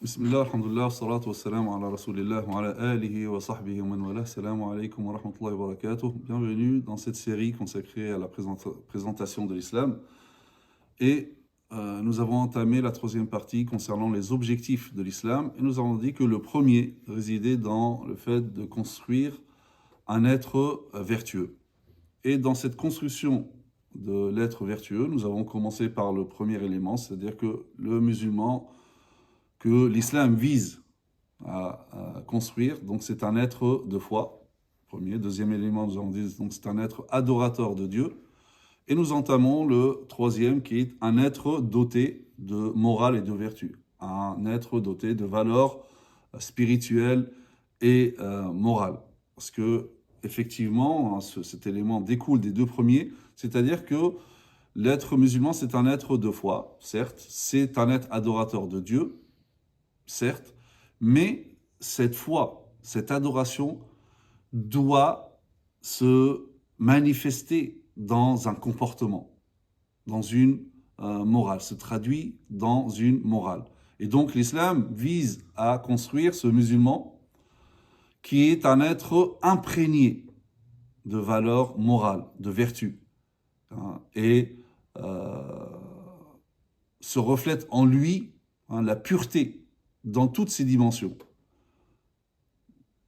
Bismillah, alhamdulillah, salatu wassalamu ala rasulillah wa ala alihi wa sahbihi wa man wala. Salam alaykum wa rahmatullahi wa barakatuh. Bienvenue dans cette série consacrée à la présentation de l'islam. Et nous avons entamé la troisième partie concernant les objectifs de l'islam. Et nous avons dit que le premier résidait dans le fait de construire un être vertueux. Et dans cette construction de l'être vertueux, nous avons commencé par le premier élément, c'est-à-dire que le musulman, que l'islam vise à construire, donc c'est un être de foi. Premier, deuxième élément, nous avons dit, donc c'est un être adorateur de Dieu. Et nous entamons le troisième qui est un être doté de morale et de vertu, un être doté de valeurs spirituelles et morales. Parce que effectivement, cet élément découle des deux premiers, c'est-à-dire que l'être musulman, c'est un être de foi, certes, c'est un être adorateur de Dieu, certes, mais cette foi, cette adoration doit se manifester dans un comportement, dans une morale, se traduit dans une morale. Et donc l'islam vise à construire ce musulman qui est un être imprégné de valeurs morales, de vertus, et se reflète en lui la pureté dans toutes ses dimensions.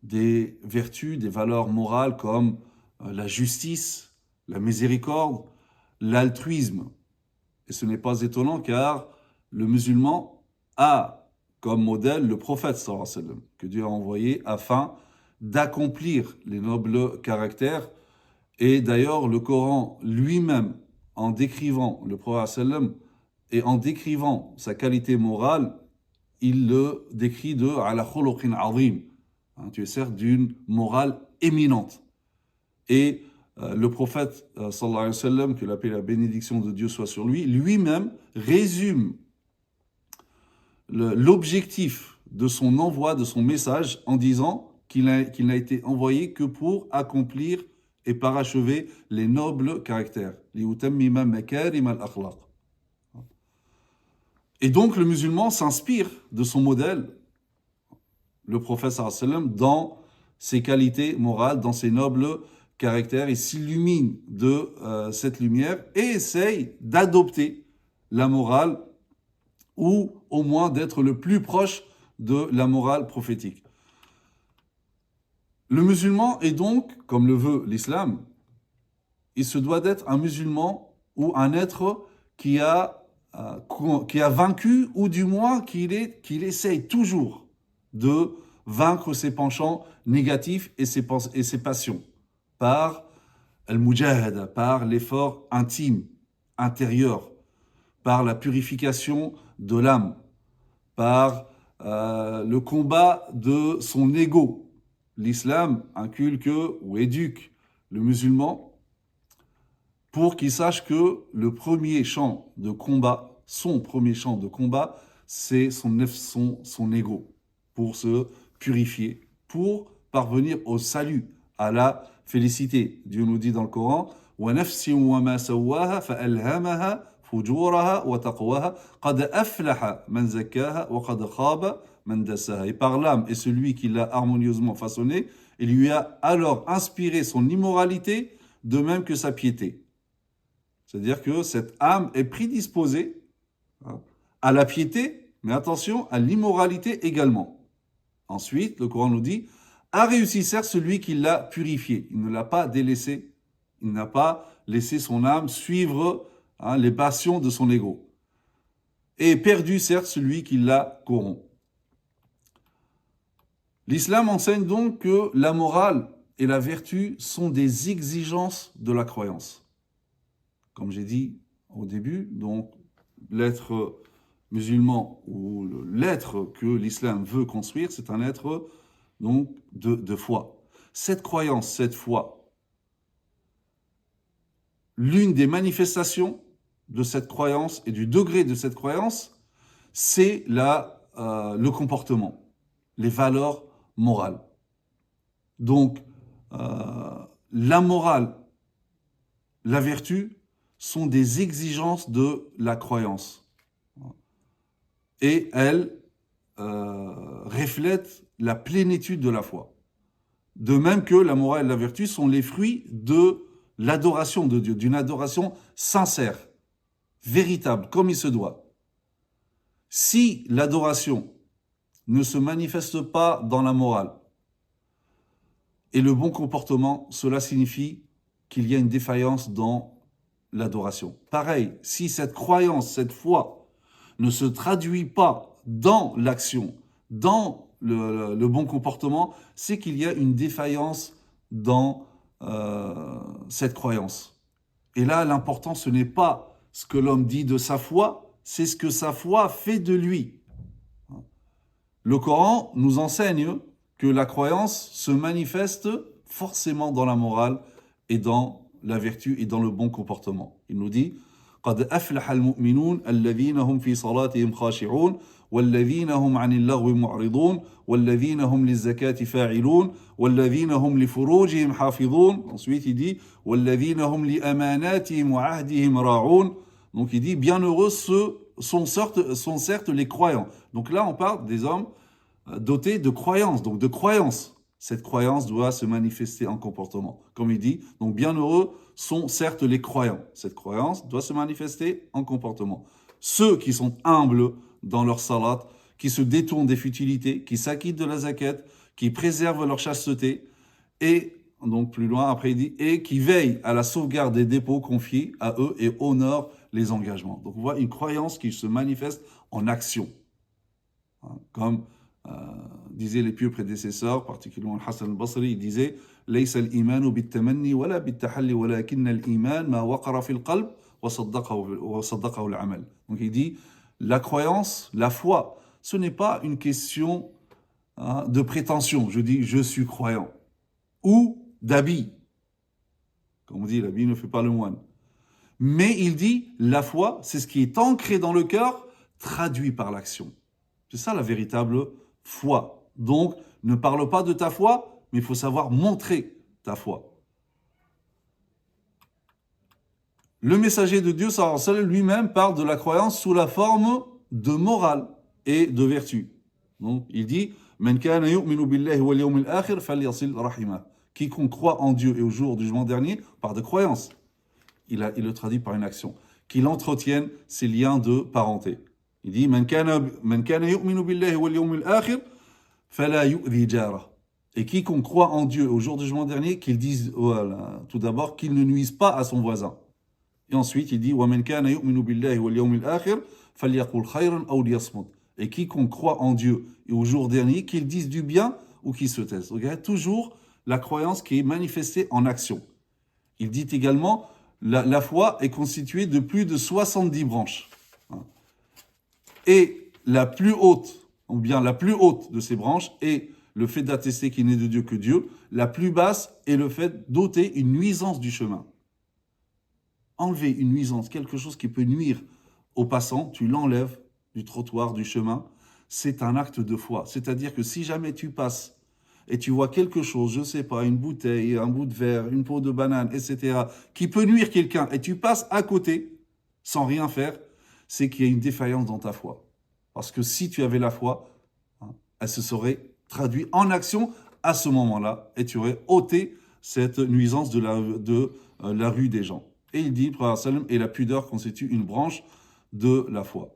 Des vertus, des valeurs morales comme la justice, la miséricorde, l'altruisme. Et ce n'est pas étonnant car le musulman a comme modèle le prophète sallallahu alayhi wa sallam, que Dieu a envoyé afin d'accomplir les nobles caractères. Et d'ailleurs, le Coran lui-même, en décrivant le prophète sallallahu alayhi wa sallam et en décrivant sa qualité morale, il le décrit de « ala khuluqin azim ». Tu es certes d'une morale éminente. Et le prophète, sallallahu alayhi wa sallam, que la paix et la bénédiction de Dieu soit sur lui, lui-même résume l'objectif de son envoi, de son message, en disant qu'il n'a été envoyé que pour accomplir et parachever les nobles caractères. لِيُتَمِّمَ مَكَارِمَ الْأَخْلَاقِ. Et donc le musulman s'inspire de son modèle, le prophète sallallahu alayhi wa sallam, dans ses qualités morales, dans ses nobles caractères, et s'illumine de cette lumière et essaye d'adopter la morale ou au moins d'être le plus proche de la morale prophétique. Le musulman est donc, comme le veut l'islam, il se doit d'être un musulman ou un être qui a vaincu, ou du moins qu'il essaye toujours de vaincre ses penchants négatifs et ses passions, par al-mujahada, par l'effort intime, intérieur, par la purification de l'âme, par le combat de son ego. L'islam inculque ou éduque le musulman pour qu'il sache que le premier champ de combat, son premier champ de combat, c'est son ego, pour se purifier, pour parvenir au salut, à la félicité. Dieu nous dit dans le Coran « وَنَفْسٍ وَمَا سَوَّاهَا فَأَلْهَمَهَا فُجُورَهَا وَتَقْوَاهَا قَدْ أَفْلَحَ مَنْ زَكَّاهَا وَقَدْ خَابَ مَنْ دَسَّاهَا » Et par l'âme et celui qui l'a harmonieusement façonné, il lui a alors inspiré son immoralité de même que sa piété. C'est-à-dire que cette âme est prédisposée à la piété, mais attention, à l'immoralité également. Ensuite, le Coran nous dit « A réussi certes celui qui l'a purifié ». Il ne l'a pas délaissé. Il n'a pas laissé son âme suivre les passions de son ego. Et perdu certes celui qui l'a corrompu. L'islam enseigne donc que la morale et la vertu sont des exigences de la croyance. Comme j'ai dit au début, donc l'être musulman ou l'être que l'islam veut construire, c'est un être donc de foi. Cette croyance, cette foi, l'une des manifestations de cette croyance et du degré de cette croyance, c'est le comportement, les valeurs morales. Donc, la morale, la vertu sont des exigences de la croyance. Et elles reflètent la plénitude de la foi. De même que la morale et la vertu sont les fruits de l'adoration de Dieu, d'une adoration sincère, véritable, comme il se doit. Si l'adoration ne se manifeste pas dans la morale et le bon comportement, cela signifie qu'il y a une défaillance dans l'adoration. Pareil, si cette croyance, cette foi ne se traduit pas dans l'action, dans le bon comportement, c'est qu'il y a une défaillance dans cette croyance. Et là, l'important, ce n'est pas ce que l'homme dit de sa foi, c'est ce que sa foi fait de lui. Le Coran nous enseigne que la croyance se manifeste forcément dans la morale et dans la vertu et dans le bon comportement. Il nous dit قد أفلح المؤمنون الذين هم في صلاتهم خاشعون والذين هم عن اللغو معرضون والذين هم للزكاة فاعلون والذين هم لفروجهم حافظون. Ensuite il dit والذين هم لأماناتهم وعهدهم راعون. Donc il dit bienheureux ceux sont certes les croyants. Donc là on parle des hommes dotés de croyances, donc de croyances. Cette croyance doit se manifester en comportement. Comme il dit, donc bienheureux sont certes les croyants. Cette croyance doit se manifester en comportement. Ceux qui sont humbles dans leur salat, qui se détournent des futilités, qui s'acquittent de la zakat, qui préservent leur chasteté, et donc plus loin après il dit, et qui veillent à la sauvegarde des dépôts confiés à eux et honorent les engagements. Donc on voit une croyance qui se manifeste en action. Comme disaient les pieux prédécesseurs, particulièrement Hassan al-Basri, il disait ليس الإيمان بالتمني ولا بالتحلي ولكن الإيمان ما وقر في القلب وصدقه العمل. Donc il dit la croyance, la foi, ce n'est pas une question de prétention. Je dis je suis croyant ou d'habit. Comme on dit, l'habit ne fait pas le moine. Mais il dit la foi, c'est ce qui est ancré dans le cœur, traduit par l'action. C'est ça la véritable foi. Donc, ne parle pas de ta foi, mais il faut savoir montrer ta foi. Le messager de Dieu, sallallahu alayhi wa sallam, lui-même parle de la croyance sous la forme de morale et de vertu. Donc, il dit Man kana yu'minu billahi wal yawmil akhir falyasil rahimah. Quiconque croit en Dieu et au jour du jugement dernier par de croyance. Il le traduit par une action. Qu'il entretienne ses liens de parenté. Il dit Man kana yu'minu billahi wal yawmil akhir fala yu'dhi jarah. Et quiconque croit en Dieu au jour du jugement dernier, qu'il dise tout d'abord qu'il ne nuise pas à son voisin. Et ensuite, il dit وَمَنْ كَانَ يُؤْمِنُ بِاللَّهِ وَالْيَوْمِ الْآخِرِ فَلْيَقُلْ خَيْرًا أَوْ لِيَصْمُتْ. Et quiconque croit en Dieu et au jour dernier, qu'il dise du bien ou qu'il se taise. Donc, il y a toujours la croyance qui est manifestée en action. Il dit également la foi est constituée de plus de 70 branches. Et la plus haute, ou bien la plus haute de ces branches est le fait d'attester qu'il n'est de Dieu que Dieu. La plus basse est le fait d'ôter une nuisance du chemin. Enlever une nuisance, quelque chose qui peut nuire aux passants, tu l'enlèves du trottoir, du chemin, c'est un acte de foi. C'est-à-dire que si jamais tu passes et tu vois quelque chose, je ne sais pas, une bouteille, un bout de verre, une peau de banane, etc., qui peut nuire quelqu'un, et tu passes à côté sans rien faire, c'est qu'il y a une défaillance dans ta foi. Parce que si tu avais la foi, elle se serait traduite en action à ce moment-là, et tu aurais ôté cette nuisance de la rue des gens. Et il dit, et la pudeur constitue une branche de la foi.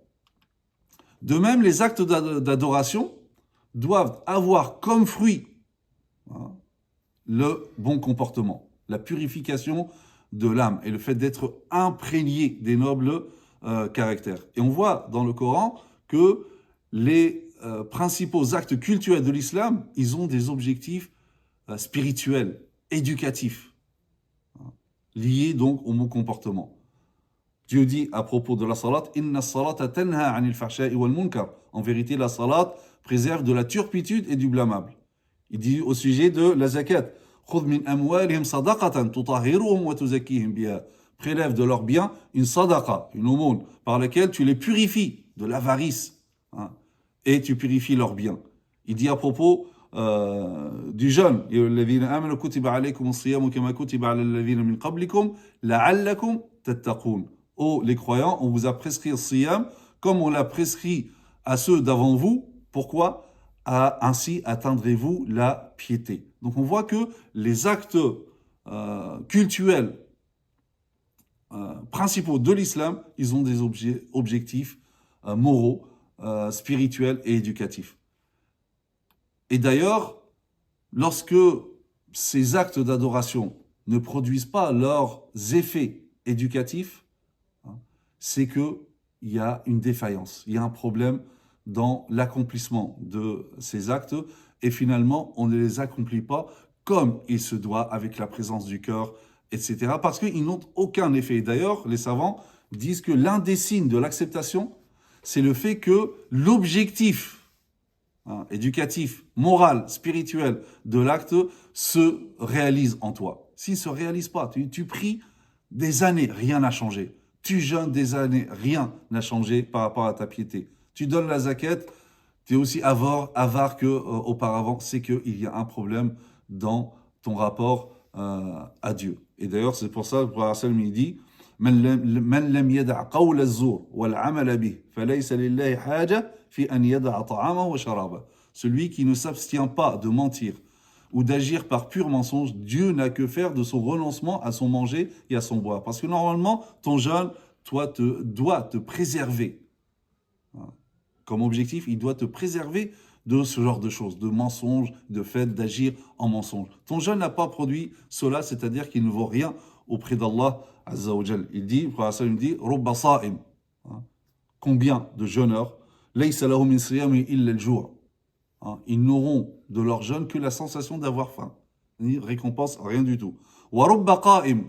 De même, les actes d'adoration doivent avoir comme fruit le bon comportement, la purification de l'âme et le fait d'être imprégné des nobles caractères. Et on voit dans le Coran que les principaux actes cultuels de l'islam, ils ont des objectifs spirituels, éducatifs, liés donc au bon comportement. Dieu dit à propos de la salat, Inna salata tanha anil fahsha'i wal munkar. En vérité, la salat préserve de la turpitude et du blâmable. Il dit au sujet de la zakat, Khudh min amwalihim sadaqatan tutahhiruhum wa tuzakkihim biha. Prélève de leurs biens une sadaqa, une aumône, par laquelle tu les purifies de l'avarice, et tu purifies leurs biens. Il dit à propos du jeûne, الذين آمنوا كتب عليكم الصيام كما كتب على الذين من قبلكم لعلكم تتقون. Oh les croyants, on vous a prescrit le siyam comme on l'a prescrit à ceux d'avant vous, Pourquoi ainsi atteindrez-vous la piété. Donc on voit que les actes cultuels principaux de l'islam, ils ont des objectifs moraux, spirituels et éducatifs. Et d'ailleurs, lorsque ces actes d'adoration ne produisent pas leurs effets éducatifs, c'est qu'il y a une défaillance, il y a un problème dans l'accomplissement de ces actes et finalement, on ne les accomplit pas comme il se doit avec la présence du cœur, etc. Parce qu'ils n'ont aucun effet. D'ailleurs, les savants disent que l'un des signes de l'acceptation, c'est le fait que l'objectif éducatif, moral, spirituel de l'acte se réalise en toi. S'il ne se réalise pas, tu pries des années, rien n'a changé. Tu jeûnes des années, rien n'a changé par rapport à ta piété. Tu donnes la zakat, tu es aussi avare qu'auparavant. C'est qu'il y a un problème dans ton rapport à Dieu. Et d'ailleurs, c'est pour ça que le prophète il dit من لم يدع قول الزور والعمل به فليس لله حاجة في أن يدع طعامه وشرابه. Celui qui ne s'abstient pas de mentir ou d'agir par pur mensonge, Dieu n'a que faire de son renoncement à son manger et à son boire. Parce que normalement, ton jeûne, toi, doit te préserver. Comme objectif, il doit te préserver de ce genre de choses, de mensonges, de fait d'agir en mensonge. Ton jeûne n'a pas produit cela, c'est-à-dire qu'il ne vaut rien auprès d'Allah Azza wa Jal. Il dit, le prophète dit, Rubba sa'im. Combien de jeûneurs, laysa lahu min siyami illa al-ju'. Ils n'auront de leur jeûne que la sensation d'avoir faim. Ni récompense, rien du tout. Wa rubba qa'im.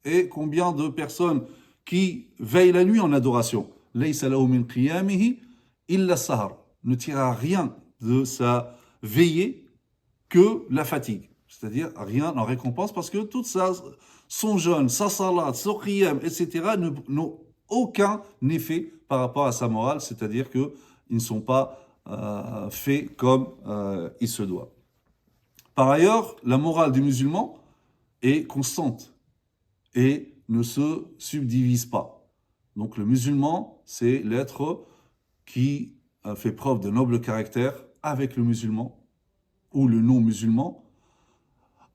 Et combien de personnes qui veillent la nuit en adoration, laysa lahu min qiyamihi illa sahar. Ne tirera rien de sa veillée que la fatigue. C'est-à-dire rien en récompense parce que tout ça, son jeûne, sa salat, son qiyam, etc. n'ont aucun effet par rapport à sa morale, c'est-à-dire qu'ils ne sont pas faits comme il se doit. Par ailleurs, la morale du musulman est constante et ne se subdivise pas. Donc le musulman, c'est l'être qui fait preuve de noble caractère avec le musulman ou le non-musulman,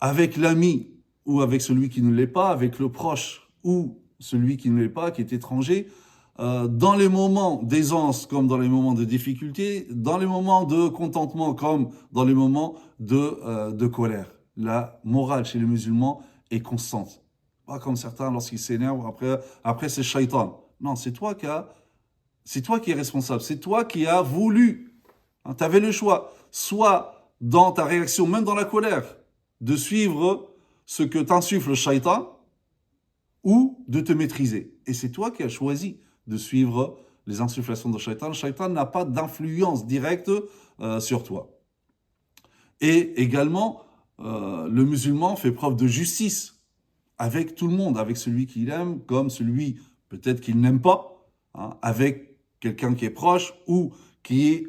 avec l'ami ou avec celui qui ne l'est pas, avec le proche ou celui qui ne l'est pas, qui est étranger, dans les moments d'aisance comme dans les moments de difficulté, dans les moments de contentement comme dans les moments de colère. La morale chez les musulmans est constante. Pas comme certains lorsqu'ils s'énervent, après c'est shaitan. Non, c'est toi qui es responsable, c'est toi qui as voulu. Tu avais le choix, soit dans ta réaction, même dans la colère, de suivre ce que t'insuffle le shaitan, ou de te maîtriser. Et c'est toi qui as choisi de suivre les insufflations de shaitan. Le shaitan n'a pas d'influence directe sur toi. Et également, le musulman fait preuve de justice avec tout le monde, avec celui qu'il aime, comme celui peut-être qu'il n'aime pas, avec quelqu'un qui est proche ou qui est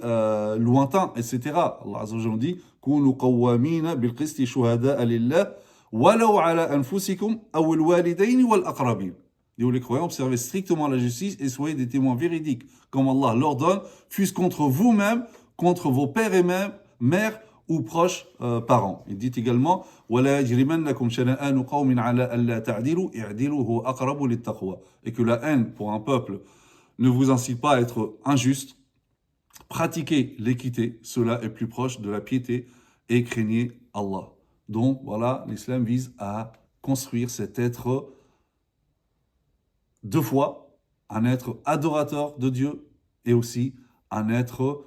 lointain, etc. Allah Azza wa Jalla dit « Kunu qawwamina bil qisti shuhada'a lillah walau ala anfusikum aw al-walidayn wal aqrabin » Les croyants, observez strictement la justice et soyez des témoins véridiques, comme Allah l'ordonne, fût-ce contre vous-même, contre vos pères et mères ou proches parents. Il dit également وَلَا يَجْرِمَنَّكُمْ شَنَآنُ قَوْمٍ عَلَىٰ أَلَّا تَعْدِلُوا اعْدِلُوا هُوَ أَقْرَبُ لِلتَّقْوَى. Et que la haine pour un peuple ne vous incite pas à être injuste. Pratiquez l'équité, cela est plus proche de la piété, et craignez Allah. Donc voilà, l'islam vise à construire cet être de foi, un être adorateur de Dieu et aussi un être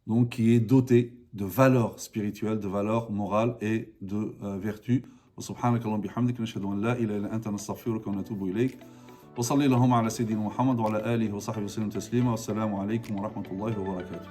donc, qui est doté de valeurs spirituelles, de valeurs morales et de vertus. وسبحانك اللهم بحمدك نشهد أن لا إله إلا أنت نستغفرك ونتوب إليك وصلي اللهم على سيدنا محمد وعلى آله وصحبه وسلم تسليما والسلام عليكم ورحمة الله وبركاته.